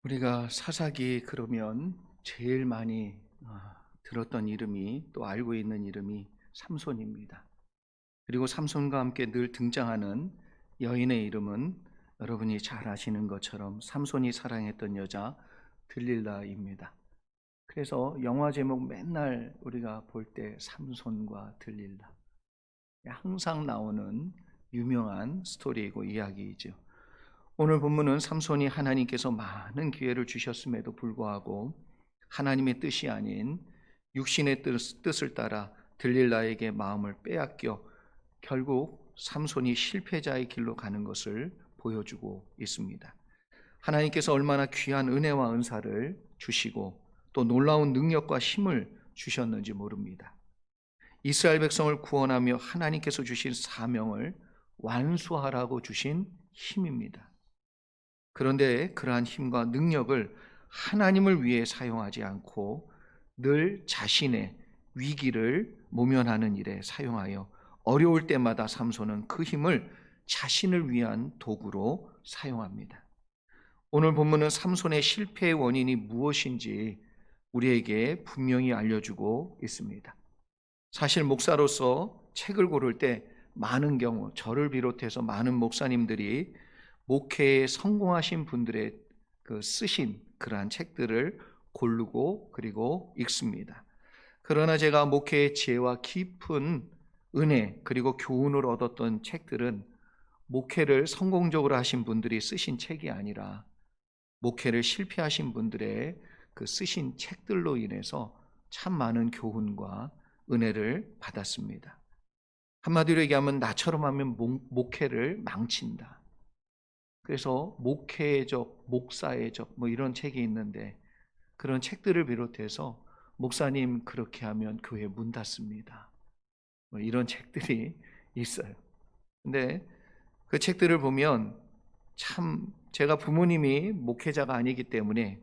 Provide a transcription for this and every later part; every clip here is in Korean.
우리가 사사기 그러면 제일 많이 들었던 이름이 또 알고 있는 이름이 삼손입니다. 그리고 삼손과 함께 늘 등장하는 여인의 이름은 여러분이 잘 아시는 것처럼 삼손이 사랑했던 여자 들릴라입니다. 그래서 영화 제목 맨날 우리가 볼 때 삼손과 들릴라 항상 나오는 유명한 스토리이고 이야기이죠. 오늘 본문은 삼손이 하나님께서 많은 기회를 주셨음에도 불구하고 하나님의 뜻이 아닌 육신의 뜻을 따라 들릴라에게 마음을 빼앗겨 결국 삼손이 실패자의 길로 가는 것을 보여주고 있습니다. 하나님께서 얼마나 귀한 은혜와 은사를 주시고 또 놀라운 능력과 힘을 주셨는지 모릅니다. 이스라엘 백성을 구원하며 하나님께서 주신 사명을 완수하라고 주신 힘입니다. 그런데 그러한 힘과 능력을 하나님을 위해 사용하지 않고 늘 자신의 위기를 모면하는 일에 사용하여 어려울 때마다 삼손은 그 힘을 자신을 위한 도구로 사용합니다. 오늘 본문은 삼손의 실패의 원인이 무엇인지 우리에게 분명히 알려주고 있습니다. 사실 목사로서 책을 고를 때 많은 경우 저를 비롯해서 많은 목사님들이 목회에 성공하신 분들의 쓰신 그러한 책들을 고르고 그리고 읽습니다. 그러나 제가 목회의 지혜와 깊은 은혜 그리고 교훈을 얻었던 책들은 목회를 성공적으로 하신 분들이 쓰신 책이 아니라 목회를 실패하신 분들의 쓰신 책들로 인해서 참 많은 교훈과 은혜를 받았습니다. 한마디로 얘기하면 나처럼 하면 목회를 망친다. 그래서 목회적, 목사회적 이런 책이 있는데 그런 책들을 비롯해서 목사님 그렇게 하면 교회 문 닫습니다. 이런 책들이 있어요. 근데 그 책들을 보면 참 제가 부모님이 목회자가 아니기 때문에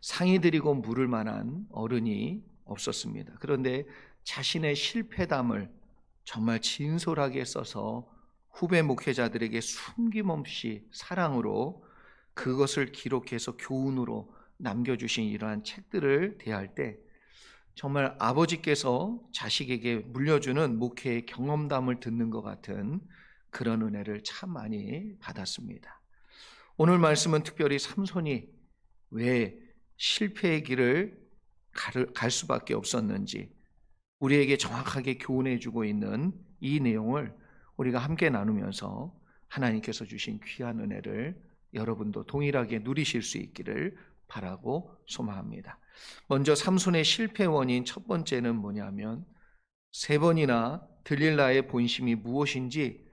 상의 드리고 물을 만한 어른이 없었습니다. 그런데 자신의 실패담을 정말 진솔하게 써서 후배 목회자들에게 숨김없이 사랑으로 그것을 기록해서 교훈으로 남겨주신 이러한 책들을 대할 때 정말 아버지께서 자식에게 물려주는 목회의 경험담을 듣는 것 같은 그런 은혜를 참 많이 받았습니다. 오늘 말씀은 특별히 삼손이 왜 실패의 길을 갈 수밖에 없었는지 우리에게 정확하게 교훈해 주고 있는 이 내용을 우리가 함께 나누면서 하나님께서 주신 귀한 은혜를 여러분도 동일하게 누리실 수 있기를 바라고 소망합니다. 먼저 삼손의 실패 원인 첫 번째는 뭐냐면 3번이나 들릴라의 본심이 무엇인지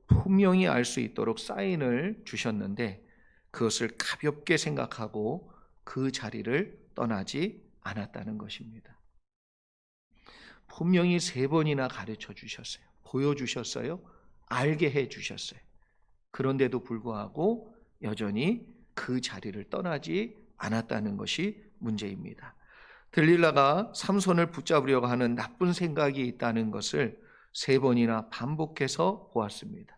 분명히 알 수 있도록 사인을 주셨는데 그것을 가볍게 생각하고 그 자리를 떠나지 않았다는 것입니다. 분명히 3번이나 가르쳐 주셨어요. 보여주셨어요. 알게 해주셨어요. 그런데도 불구하고 여전히 그 자리를 떠나지 않았다는 것이 문제입니다. 들릴라가 삼손을 붙잡으려고 하는 나쁜 생각이 있다는 것을 3번이나 반복해서 보았습니다.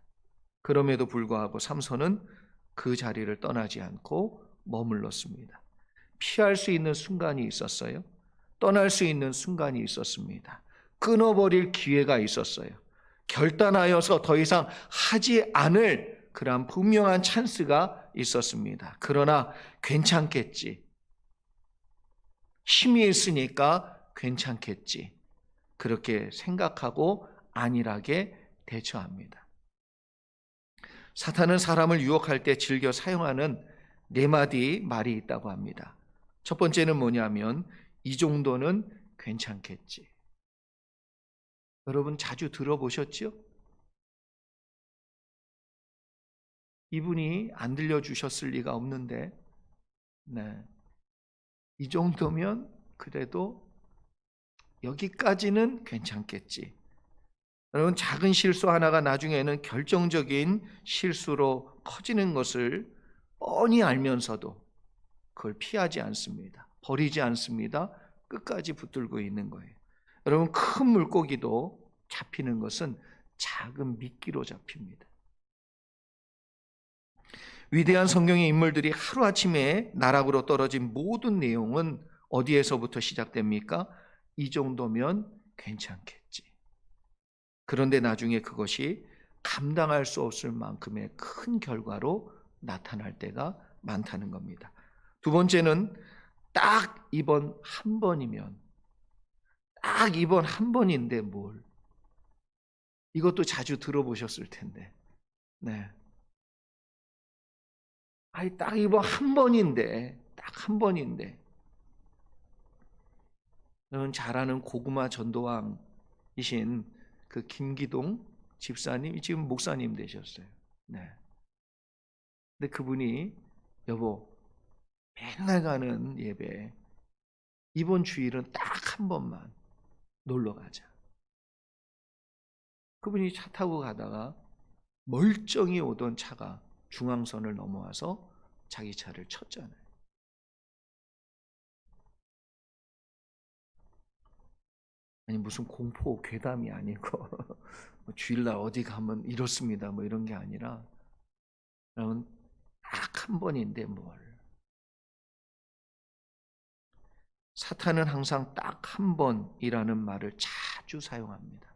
그럼에도 불구하고 삼손은 그 자리를 떠나지 않고 머물렀습니다. 피할 수 있는 순간이 있었어요. 떠날 수 있는 순간이 있었습니다. 끊어버릴 기회가 있었어요. 결단하여서 더 이상 하지 않을 그러한 분명한 찬스가 있었습니다. 그러나 괜찮겠지. 힘이 있으니까 괜찮겠지. 그렇게 생각하고 안일하게 대처합니다. 사탄은 사람을 유혹할 때 즐겨 사용하는 4마디 말이 있다고 합니다. 첫 번째는 뭐냐면 이 정도는 괜찮겠지. 여러분 자주 들어보셨죠? 이분이 안 들려주셨을 리가 없는데 이 정도면 그래도 여기까지는 괜찮겠지. 여러분 작은 실수 하나가 나중에는 결정적인 실수로 커지는 것을 뻔히 알면서도 그걸 피하지 않습니다. 버리지 않습니다. 끝까지 붙들고 있는 거예요. 여러분 큰 물고기도 잡히는 것은 작은 미끼로 잡힙니다. 위대한 성경의 인물들이 하루아침에 나락으로 떨어진 모든 내용은 어디에서부터 시작됩니까? 이 정도면 괜찮겠지. 그런데 나중에 그것이 감당할 수 없을 만큼의 큰 결과로 나타날 때가 많다는 겁니다. 두 번째는 딱 이번 한 번이면, 딱 이번 한 번인데 뭘. 이것도 자주 들어보셨을 텐데. 네. 아니, 딱 이번 한 번인데, 딱 한 번인데. 여러분 잘 아는 고구마 전도왕이신 그 김기동 집사님이 지금 목사님 되셨어요. 네. 근데 그분이 여보, 맨날 가는 예배 이번 주일은 딱 한 번만 놀러 가자. 그분이 차 타고 가다가 멀쩡히 오던 차가 중앙선을 넘어와서 자기 차를 쳤잖아요. 아니 무슨 공포 괴담이 아니고 주일날 어디 가면 이렇습니다 뭐 이런 게 아니라 여러분 딱 한 번인데 뭘. 사탄은 항상 딱 한 번이라는 말을 자주 사용합니다.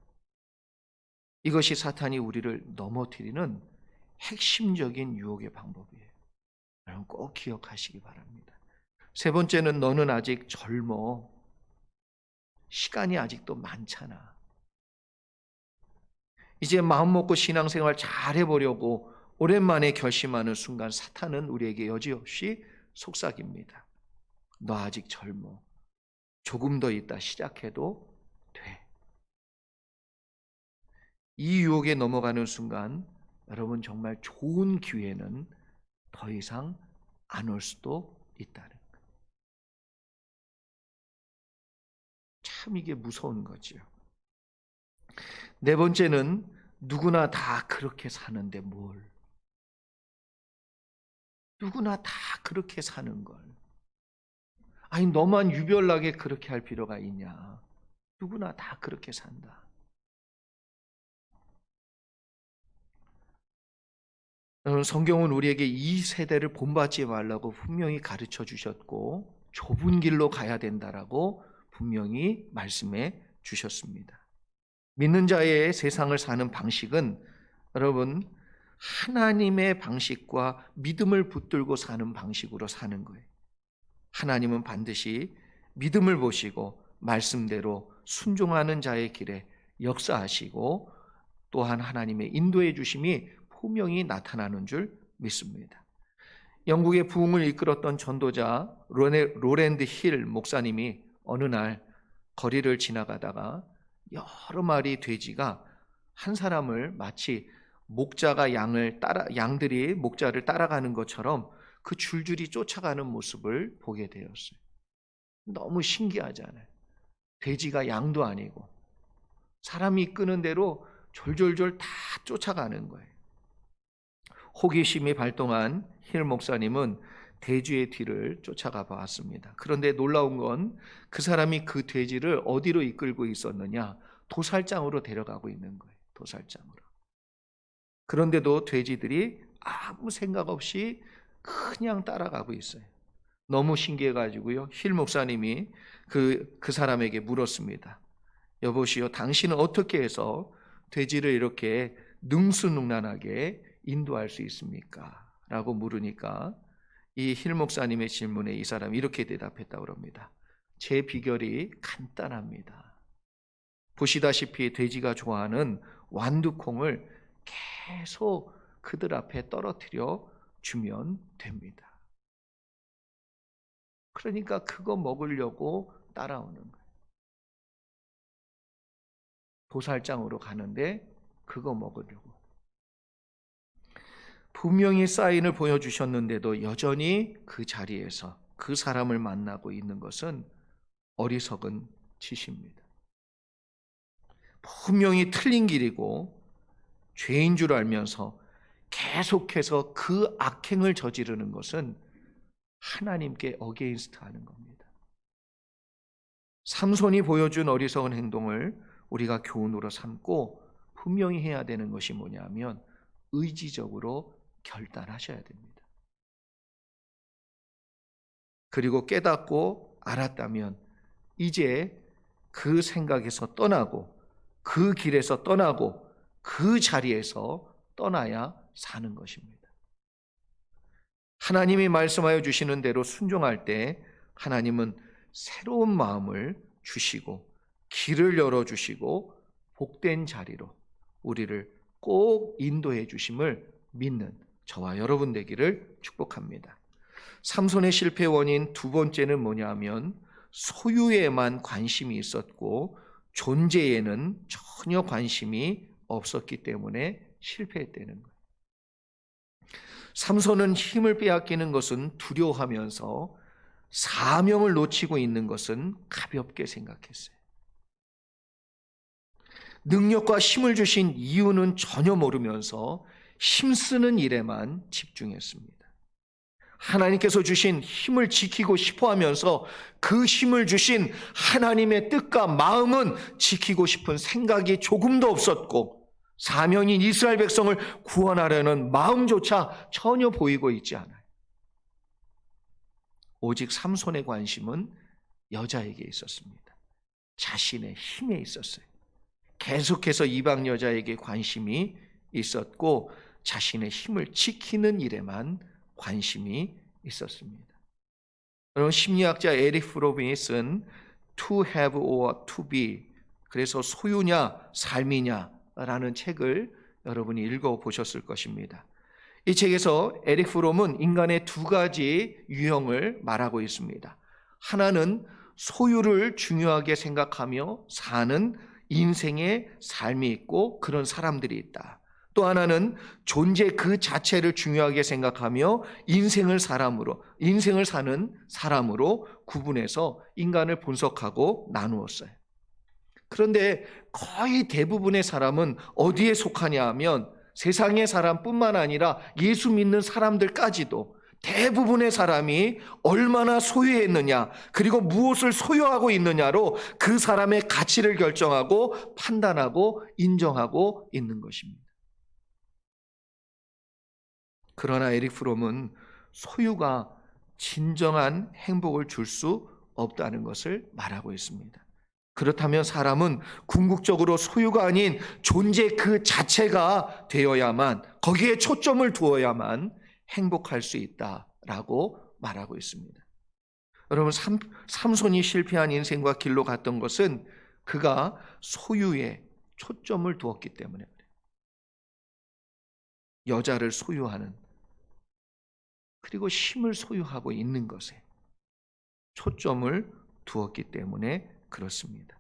이것이 사탄이 우리를 넘어뜨리는 핵심적인 유혹의 방법이에요. 여러분 꼭 기억하시기 바랍니다. 세 번째는 너는 아직 젊어. 시간이 아직도 많잖아. 이제 마음 먹고 신앙생활 잘 해보려고 오랜만에 결심하는 순간 사탄은 우리에게 여지없이 속삭입니다. 너 아직 젊어. 조금 더 있다 시작해도 돼. 이 유혹에 넘어가는 순간 여러분 정말 좋은 기회는 더 이상 안 올 수도 있다는 거예요. 참 이게 무서운 거죠. 네 번째는 누구나 다 그렇게 사는데 뭘. 누구나 다 그렇게 사는 걸. 아니 너만 유별나게 그렇게 할 필요가 있냐. 누구나 다 그렇게 산다. 성경은 우리에게 이 세대를 본받지 말라고 분명히 가르쳐 주셨고 좁은 길로 가야 된다라고 분명히 말씀해 주셨습니다. 믿는 자의 세상을 사는 방식은 여러분 하나님의 방식과 믿음을 붙들고 사는 방식으로 사는 거예요. 하나님은 반드시 믿음을 보시고 말씀대로 순종하는 자의 길에 역사하시고 또한 하나님의 인도해 주심이 분명히 나타나는 줄 믿습니다. 영국의 부흥을 이끌었던 전도자 로랜드 힐 목사님이 어느 날 거리를 지나가다가 여러 마리 돼지가 한 사람을 마치 목자가 양들이 목자를 따라가는 것처럼 그 줄줄이 쫓아가는 모습을 보게 되었어요. 너무 신기하잖아요. 돼지가 양도 아니고 사람이 이끄는 대로 졸졸졸 다 쫓아가는 거예요. 호기심이 발동한 힐 목사님은 돼지의 뒤를 쫓아가 보았습니다. 그런데 놀라운 건 그 사람이 그 돼지를 어디로 이끌고 있었느냐? 도살장으로 데려가고 있는 거예요. 도살장으로. 그런데도 돼지들이 아무 생각 없이 그냥 따라가고 있어요. 너무 신기해가지고요. 힐 목사님이 그 사람에게 물었습니다. 여보시오, 당신은 어떻게 해서 돼지를 이렇게 능수능란하게 인도할 수 있습니까? 라고 물으니까 이 힐 목사님의 질문에 이 사람이 이렇게 대답했다고 합니다. 제 비결이 간단합니다. 보시다시피 돼지가 좋아하는 완두콩을 계속 그들 앞에 떨어뜨려 주면 됩니다. 그러니까 그거 먹으려고 따라오는 거예요. 도살장으로 가는데 그거 먹으려고. 분명히 사인을 보여주셨는데도 여전히 그 자리에서 그 사람을 만나고 있는 것은 어리석은 짓입니다. 분명히 틀린 길이고 죄인 줄 알면서 계속해서 그 악행을 저지르는 것은 하나님께 어게인스트 하는 겁니다. 삼손이 보여준 어리석은 행동을 우리가 교훈으로 삼고 분명히 해야 되는 것이 뭐냐면 의지적으로 결단하셔야 됩니다. 그리고 깨닫고 알았다면 이제 그 생각에서 떠나고 그 길에서 떠나고 그 자리에서 떠나야 사는 것입니다. 하나님이 말씀하여 주시는 대로 순종할 때 하나님은 새로운 마음을 주시고 길을 열어주시고 복된 자리로 우리를 꼭 인도해 주심을 믿는 저와 여러분 되기를 축복합니다. 삼손의 실패 원인 두 번째는 뭐냐 하면 소유에만 관심이 있었고 존재에는 전혀 관심이 없었기 때문에 실패했다는 거예요. 삼손은 힘을 빼앗기는 것은 두려워하면서 사명을 놓치고 있는 것은 가볍게 생각했어요. 능력과 힘을 주신 이유는 전혀 모르면서 힘쓰는 일에만 집중했습니다. 하나님께서 주신 힘을 지키고 싶어 하면서 그 힘을 주신 하나님의 뜻과 마음은 지키고 싶은 생각이 조금도 없었고 사명인 이스라엘 백성을 구원하려는 마음조차 전혀 보이고 있지 않아요. 오직 삼손의 관심은 여자에게 있었습니다. 자신의 힘에 있었어요. 계속해서 이방 여자에게 관심이 있었고 자신의 힘을 지키는 일에만 관심이 있었습니다. 여러분, 심리학자 에릭 프로빈이 쓴 To Have or To Be, 그래서 소유냐 삶이냐라는 책을 여러분이 읽어보셨을 것입니다. 이 책에서 에릭 프롬은 인간의 두 가지 유형을 말하고 있습니다. 하나는 소유를 중요하게 생각하며 사는 인생의 삶이 있고 그런 사람들이 있다. 또 하나는 존재 그 자체를 중요하게 생각하며 인생을 사는 사람으로 구분해서 인간을 분석하고 나누었어요. 그런데 거의 대부분의 사람은 어디에 속하냐 하면 세상의 사람뿐만 아니라 예수 믿는 사람들까지도 대부분의 사람이 얼마나 소유했느냐, 그리고 무엇을 소유하고 있느냐로 그 사람의 가치를 결정하고 판단하고 인정하고 있는 것입니다. 그러나 에릭 프롬은 소유가 진정한 행복을 줄 수 없다는 것을 말하고 있습니다. 그렇다면 사람은 궁극적으로 소유가 아닌 존재 그 자체가 되어야만, 거기에 초점을 두어야만 행복할 수 있다라고 말하고 있습니다. 여러분, 삼손이 실패한 인생과 길로 갔던 것은 그가 소유에 초점을 두었기 때문에 그래요. 여자를 소유하는, 그리고 힘을 소유하고 있는 것에 초점을 두었기 때문에 그렇습니다.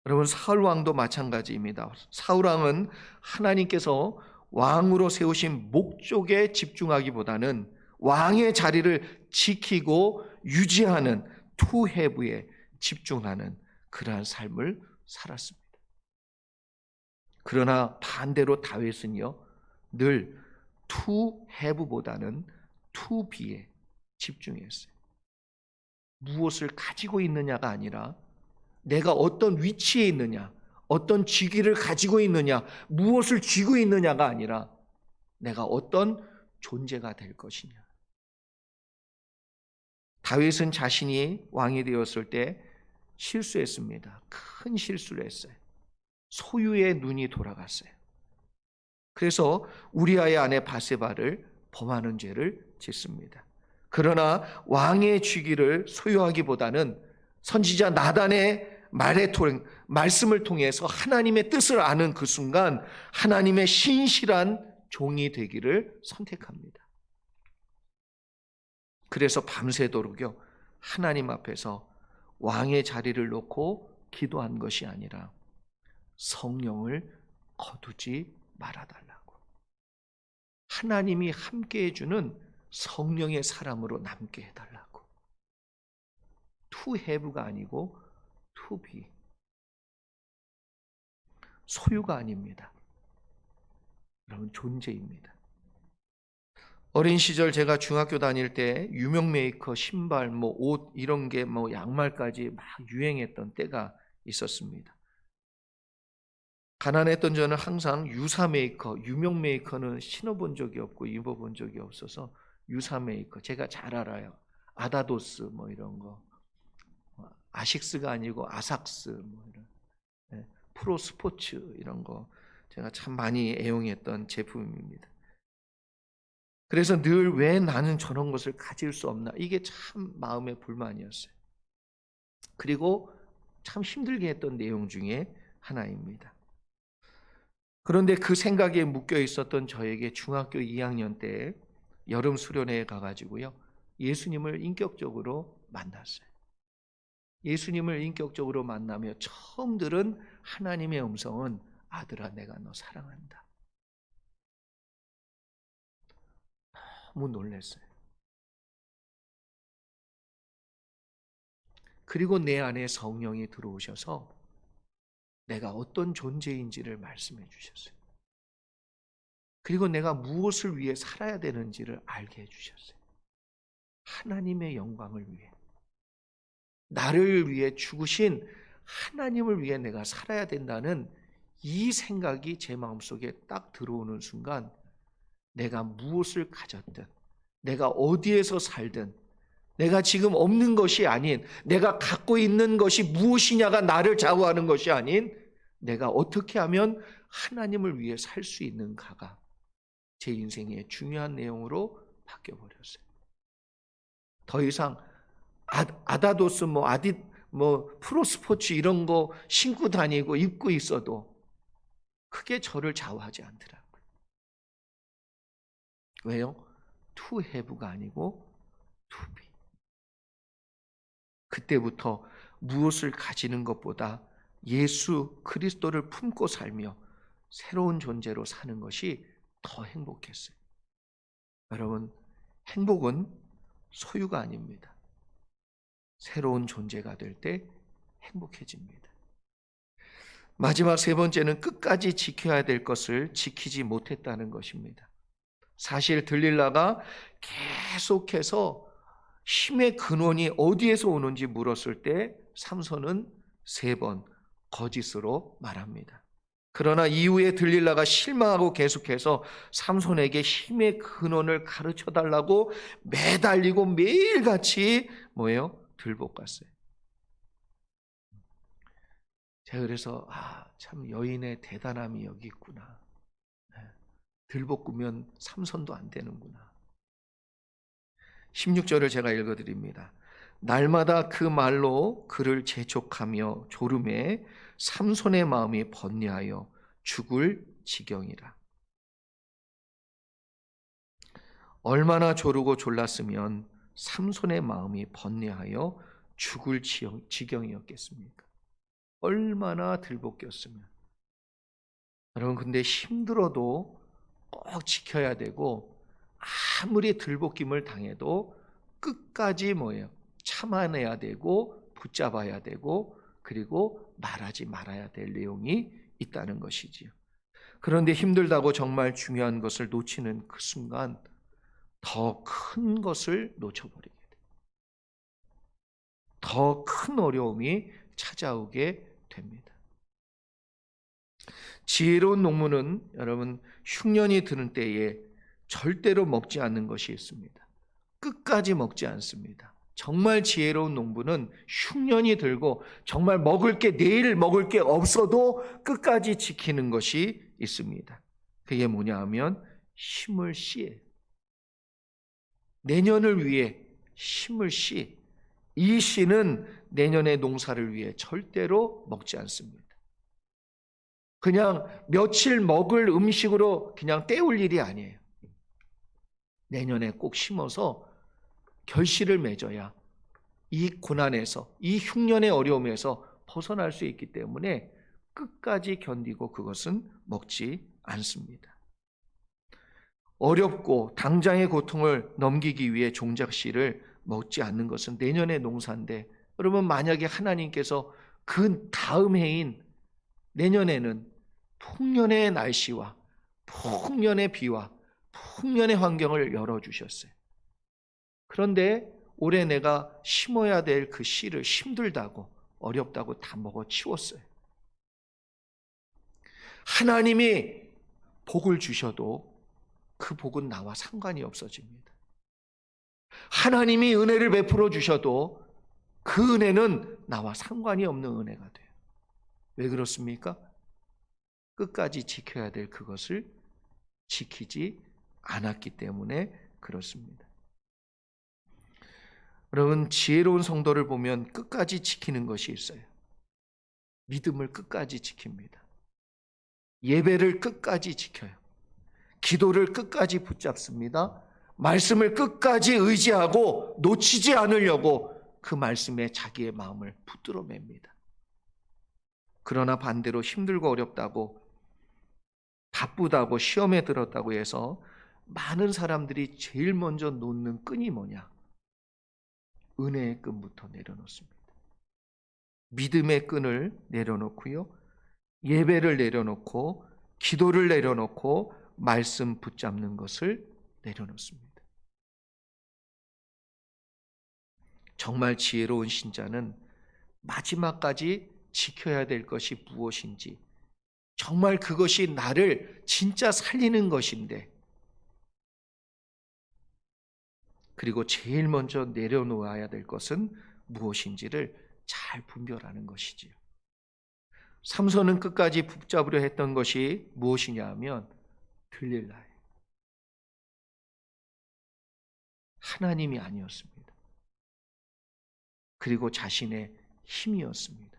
여러분, 사울 왕도 마찬가지입니다. 사울 왕은 하나님께서 왕으로 세우신 목적에 집중하기보다는 왕의 자리를 지키고 유지하는 투해부에 집중하는 그러한 삶을 살았습니다. 그러나 반대로 다윗은요, 늘 투해부보다는 투비에 집중했어요. 무엇을 가지고 있느냐가 아니라 내가 어떤 위치에 있느냐, 어떤 직위를 가지고 있느냐, 무엇을 쥐고 있느냐가 아니라 내가 어떤 존재가 될 것이냐. 다윗은 자신이 왕이 되었을 때 실수했습니다. 큰 실수를 했어요. 소유의 눈이 돌아갔어요. 그래서 우리아의 아내 바세바를 범하는 죄를 짓습니다. 그러나 왕의 직위를 소유하기보다는 선지자 나단의 말씀을 통해서 하나님의 뜻을 아는 그 순간 하나님의 신실한 종이 되기를 선택합니다. 그래서 밤새도록요, 하나님 앞에서 왕의 자리를 놓고 기도한 것이 아니라 성령을 거두지 말아달라고, 하나님이 함께 해주는 성령의 사람으로 남게 해달라고. to have가 아니고 to be. 소유가 아닙니다. 여러분, 존재입니다. 어린 시절 제가 중학교 다닐 때 유명 메이커 신발, 옷 이런 게 양말까지 막 유행했던 때가 있었습니다. 가난했던 저는 항상 유사 메이커, 유명 메이커는 신어본 적이 없고 입어본 적이 없어서 유사 메이커, 제가 잘 알아요. 아다도스 뭐 이런 거, 아식스가 아니고 아삭스 뭐 이런, 프로스포츠 이런 거 제가 참 많이 애용했던 제품입니다. 그래서 늘 왜 나는 저런 것을 가질 수 없나, 이게 참 마음의 불만이었어요. 그리고 참 힘들게 했던 내용 중에 하나입니다. 그런데 그 생각에 묶여 있었던 저에게 중학교 2학년 때 여름 수련회에 가가지고요, 예수님을 인격적으로 만났어요. 예수님을 인격적으로 만나며 처음 들은 하나님의 음성은, 아들아 내가 너 사랑한다. 너무 놀랐어요. 그리고 내 안에 성령이 들어오셔서 내가 어떤 존재인지를 말씀해 주셨어요. 그리고 내가 무엇을 위해 살아야 되는지를 알게 해주셨어요. 하나님의 영광을 위해, 나를 위해 죽으신 하나님을 위해 내가 살아야 된다는 이 생각이 제 마음속에 딱 들어오는 순간, 내가 무엇을 가졌든, 내가 어디에서 살든, 내가 지금 없는 것이 아닌, 내가 갖고 있는 것이 무엇이냐가 나를 좌우하는 것이 아닌, 내가 어떻게 하면 하나님을 위해 살 수 있는가가 제 인생의 중요한 내용으로 바뀌어버렸어요. 더 이상 아다도스 프로스포츠 이런 거 신고 다니고 입고 있어도 크게 저를 좌우하지 않더라고요. 왜요? to have가 아니고 to be. 그때부터 무엇을 가지는 것보다 예수 그리스도를 품고 살며 새로운 존재로 사는 것이 더 행복했어요. 여러분, 행복은 소유가 아닙니다. 새로운 존재가 될 때 행복해집니다. 마지막 세 번째는 끝까지 지켜야 될 것을 지키지 못했다는 것입니다. 사실 들릴라가 계속해서 힘의 근원이 어디에서 오는지 물었을 때 삼손은 3번 거짓으로 말합니다. 그러나 이후에 들릴라가 실망하고 계속해서 삼손에게 힘의 근원을 가르쳐 달라고 매달리고 매일같이 들볶았어요. 제가 그래서 참 여인의 대단함이 여기 있구나. 들볶으면 삼손도 안 되는구나. 16절을 제가 읽어드립니다. 날마다 그 말로 그를 재촉하며 졸음에 삼손의 마음이 번뇌하여 죽을 지경이라. 얼마나 조르고 졸랐으면 삼손의 마음이 번뇌하여 죽을 지경이었겠습니까? 얼마나 들볶였으면. 여러분, 근데 힘들어도 꼭 지켜야 되고, 아무리 들볶임을 당해도 끝까지 참아내야 되고, 붙잡아야 되고, 그리고 말하지 말아야 될 내용이 있다는 것이지요. 그런데 힘들다고 정말 중요한 것을 놓치는 그 순간 더 큰 것을 놓쳐버리게 돼요. 더 큰 어려움이 찾아오게 됩니다. 지혜로운 농부는 여러분, 흉년이 드는 때에 절대로 먹지 않는 것이 있습니다. 끝까지 먹지 않습니다. 정말 지혜로운 농부는 흉년이 들고 정말 내일 먹을 게 없어도 끝까지 지키는 것이 있습니다. 그게 뭐냐 하면 힘을 씨예요. 내년을 위해 힘을 씨. 이 씨는 내년의 농사를 위해 절대로 먹지 않습니다. 그냥 며칠 먹을 음식으로 그냥 때울 일이 아니에요. 내년에 꼭 심어서 결실을 맺어야 이 고난에서, 이 흉년의 어려움에서 벗어날 수 있기 때문에 끝까지 견디고 그것은 먹지 않습니다. 어렵고 당장의 고통을 넘기기 위해 종작씨를 먹지 않는 것은 내년의 농사인데, 여러분, 만약에 하나님께서 그 다음 해인 내년에는 풍년의 날씨와 풍년의 비와 풍년의 환경을 열어주셨어요. 그런데 올해 내가 심어야 될 그 씨를 힘들다고 어렵다고 다 먹어치웠어요. 하나님이 복을 주셔도 그 복은 나와 상관이 없어집니다. 하나님이 은혜를 베풀어 주셔도 그 은혜는 나와 상관이 없는 은혜가 돼요. 왜 그렇습니까? 끝까지 지켜야 될 그것을 지키지 않았기 때문에 그렇습니다. 여러분, 지혜로운 성도를 보면 끝까지 지키는 것이 있어요. 믿음을 끝까지 지킵니다. 예배를 끝까지 지켜요. 기도를 끝까지 붙잡습니다. 말씀을 끝까지 의지하고 놓치지 않으려고 그 말씀에 자기의 마음을 붙들어 맵니다. 그러나 반대로 힘들고 어렵다고, 바쁘다고, 시험에 들었다고 해서 많은 사람들이 제일 먼저 놓는 끈이 뭐냐? 은혜의 끈부터 내려놓습니다. 믿음의 끈을 내려놓고요, 예배를 내려놓고, 기도를 내려놓고, 말씀 붙잡는 것을 내려놓습니다. 정말 지혜로운 신자는 마지막까지 지켜야 될 것이 무엇인지, 정말 그것이 나를 진짜 살리는 것인데, 그리고 제일 먼저 내려놓아야 될 것은 무엇인지를 잘 분별하는 것이지요. 삼손은 끝까지 붙잡으려 했던 것이 무엇이냐 하면 들릴라예요. 하나님이 아니었습니다. 그리고 자신의 힘이었습니다.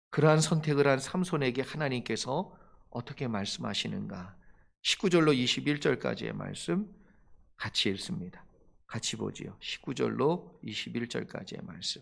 그러한 선택을 한 삼손에게 하나님께서 어떻게 말씀하시는가? 19절로 21절까지의 말씀 같이 읽습니다. 같이 보지요. 19절로 21절까지의 말씀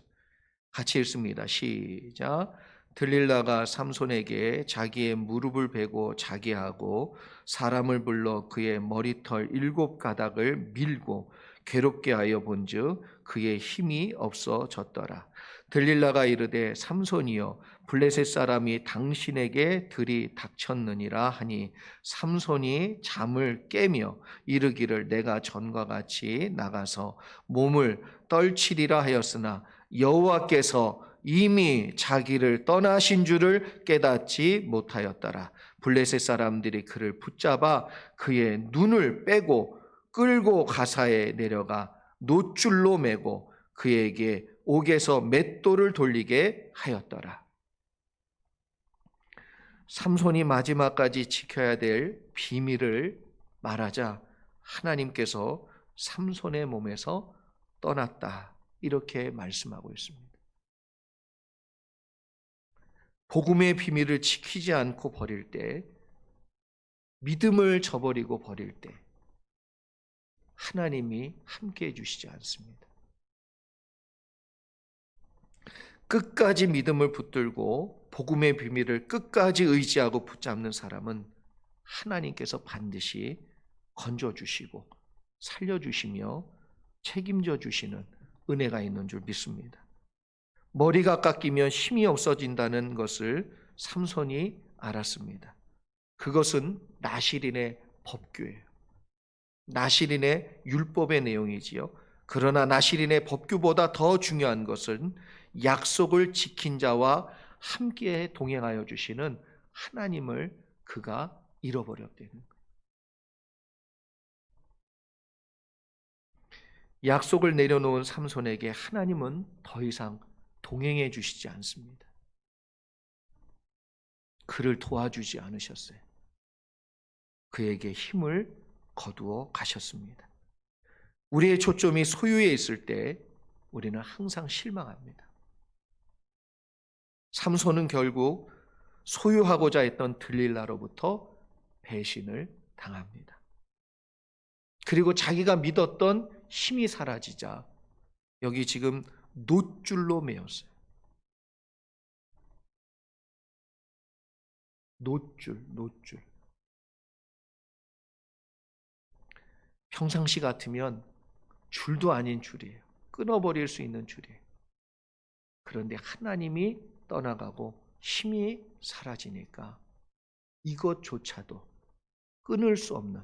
같이 읽습니다. 시작. 들릴라가 삼손에게 자기의 무릎을 베고 자게 하고 사람을 불러 그의 머리털 7가닥을 밀고 괴롭게 하여 본즉 그의 힘이 없어졌더라. 들릴라가 이르되 삼손이여 블레셋 사람이 당신에게 들이닥쳤느니라 하니 삼손이 잠을 깨며 이르기를 내가 전과 같이 나가서 몸을 떨치리라 하였으나 여호와께서 이미 자기를 떠나신 줄을 깨닫지 못하였더라. 블레셋 사람들이 그를 붙잡아 그의 눈을 빼고 끌고 가사에 내려가 놋줄로 매고 그에게 옥에서 맷돌을 돌리게 하였더라. 삼손이 마지막까지 지켜야 될 비밀을 말하자 하나님께서 삼손의 몸에서 떠났다, 이렇게 말씀하고 있습니다. 복음의 비밀을 지키지 않고 버릴 때, 믿음을 저버리고 버릴 때 하나님이 함께해 주시지 않습니다. 끝까지 믿음을 붙들고 복음의 비밀을 끝까지 의지하고 붙잡는 사람은 하나님께서 반드시 건져주시고 살려주시며 책임져 주시는 은혜가 있는 줄 믿습니다. 머리가 깎이면 힘이 없어진다는 것을 삼손이 알았습니다. 그것은 나실인의 법규예요. 나실인의 율법의 내용이지요. 그러나 나실인의 법규보다 더 중요한 것은 약속을 지킨 자와 함께 동행하여 주시는 하나님을 그가 잃어버렸다는 거예요. 약속을 내려놓은 삼손에게 하나님은 더 이상 동행해 주시지 않습니다. 그를 도와주지 않으셨어요. 그에게 힘을 거두어 가셨습니다. 우리의 초점이 소유에 있을 때 우리는 항상 실망합니다. 삼손은 결국 소유하고자 했던 들릴라로부터 배신을 당합니다. 그리고 자기가 믿었던 힘이 사라지자 여기 지금 놋줄로 매었어요. 놋줄. 평상시 같으면 줄도 아닌 줄이에요. 끊어버릴 수 있는 줄이에요. 그런데 하나님이 떠나가고 힘이 사라지니까 이것조차도 끊을 수 없는,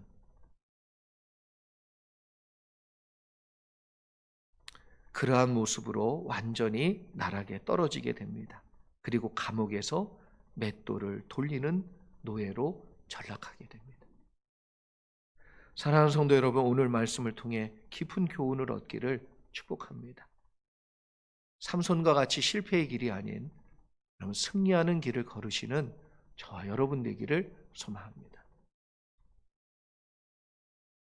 그러한 모습으로 완전히 나락에 떨어지게 됩니다. 그리고 감옥에서 맷돌을 돌리는 노예로 전락하게 됩니다. 사랑하는 성도 여러분, 오늘 말씀을 통해 깊은 교훈을 얻기를 축복합니다. 삼손과 같이 실패의 길이 아닌 승리하는 길을 걸으시는 저와 여러분 되기를 소망합니다.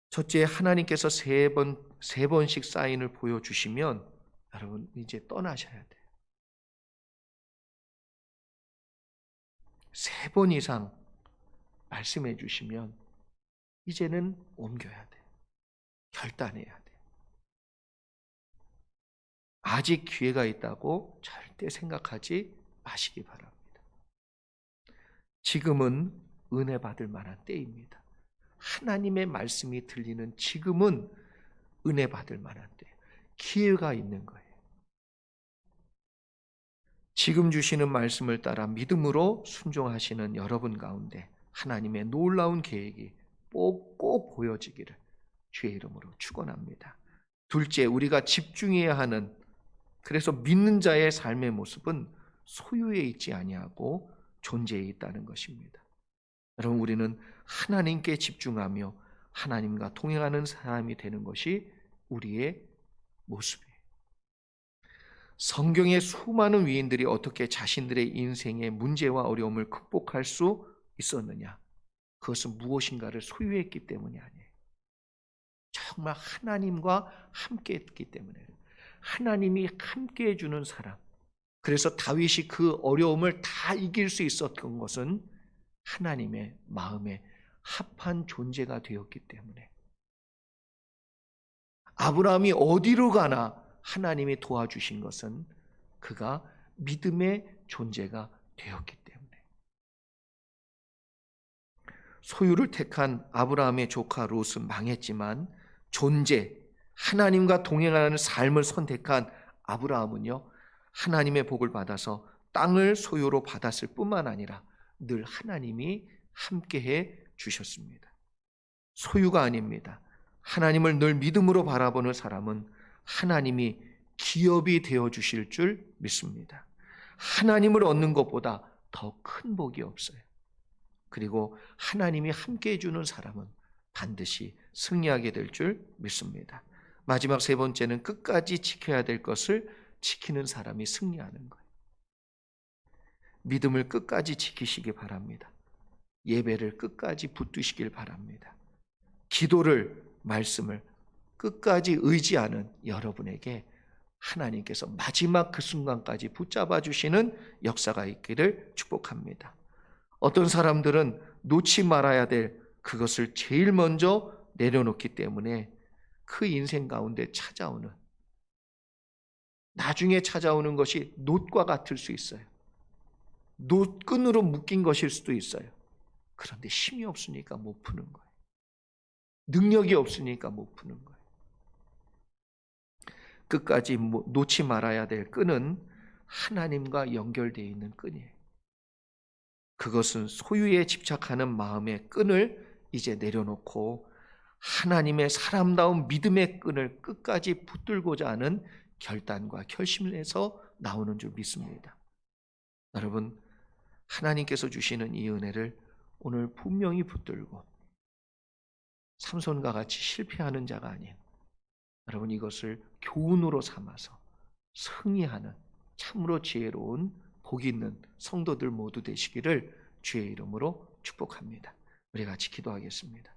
첫째, 하나님께서 세 번씩 사인을 보여주시면 여러분 이제 떠나셔야 돼요. 3번 이상 말씀해 주시면 이제는 옮겨야 돼요. 결단해야 돼요. 아직 기회가 있다고 절대 생각하지 마시기 바랍니다. 지금은 은혜 받을 만한 때입니다. 하나님의 말씀이 들리는 지금은 은혜 받을 만한 때, 기회가 있는 거예요. 지금 주시는 말씀을 따라 믿음으로 순종하시는 여러분 가운데 하나님의 놀라운 계획이 꼭 보여지기를 주의 이름으로 축원합니다. 둘째, 우리가 집중해야 하는, 그래서 믿는 자의 삶의 모습은 소유에 있지 아니하고 존재에 있다는 것입니다. 여러분, 우리는 하나님께 집중하며 하나님과 동행하는 사람이 되는 것이 우리의 모습이에요. 성경의 수많은 위인들이 어떻게 자신들의 인생의 문제와 어려움을 극복할 수 있었느냐? 그것은 무엇인가를 소유했기 때문이 아니에요. 정말 하나님과 함께 했기 때문에, 하나님이 함께 해주는 사람. 그래서 다윗이 그 어려움을 다 이길 수 있었던 것은 하나님의 마음에 합한 존재가 되었기 때문에, 아브라함이 어디로 가나 하나님이 도와주신 것은 그가 믿음의 존재가 되었기 때문에. 소유를 택한 아브라함의 조카 롯은 망했지만 존재, 하나님과 동행하는 삶을 선택한 아브라함은요, 하나님의 복을 받아서 땅을 소유로 받았을 뿐만 아니라 늘 하나님이 함께해 주셨습니다. 소유가 아닙니다. 하나님을 늘 믿음으로 바라보는 사람은 하나님이 기업이 되어 주실 줄 믿습니다. 하나님을 얻는 것보다 더 큰 복이 없어요. 그리고 하나님이 함께 해주는 사람은 반드시 승리하게 될 줄 믿습니다. 마지막 3번째는 끝까지 지켜야 될 것을 지키는 사람이 승리하는 거예요. 믿음을 끝까지 지키시기 바랍니다. 예배를 끝까지 붙드시길 바랍니다. 기도를, 말씀을 끝까지 의지하는 여러분에게 하나님께서 마지막 그 순간까지 붙잡아 주시는 역사가 있기를 축복합니다. 어떤 사람들은 놓지 말아야 될 그것을 제일 먼저 내려놓기 때문에 그 인생 가운데 찾아오는, 나중에 찾아오는 것이 놋과 같을 수 있어요. 놋끈으로 묶인 것일 수도 있어요. 그런데 힘이 없으니까 못 푸는 거예요. 능력이 없으니까 못 푸는 거예요. 끝까지 놓지 말아야 될 끈은 하나님과 연결되어 있는 끈이에요. 그것은 소유에 집착하는 마음의 끈을 이제 내려놓고 하나님의 사람다운 믿음의 끈을 끝까지 붙들고자 하는 결단과 결심에서 나오는 줄 믿습니다. 여러분, 하나님께서 주시는 이 은혜를 오늘 분명히 붙들고 삼손과 같이 실패하는 자가 아닌, 여러분 이것을 교훈으로 삼아서 승리하는 참으로 지혜로운 복 있는 성도들 모두 되시기를 주의 이름으로 축복합니다. 우리 같이 기도하겠습니다.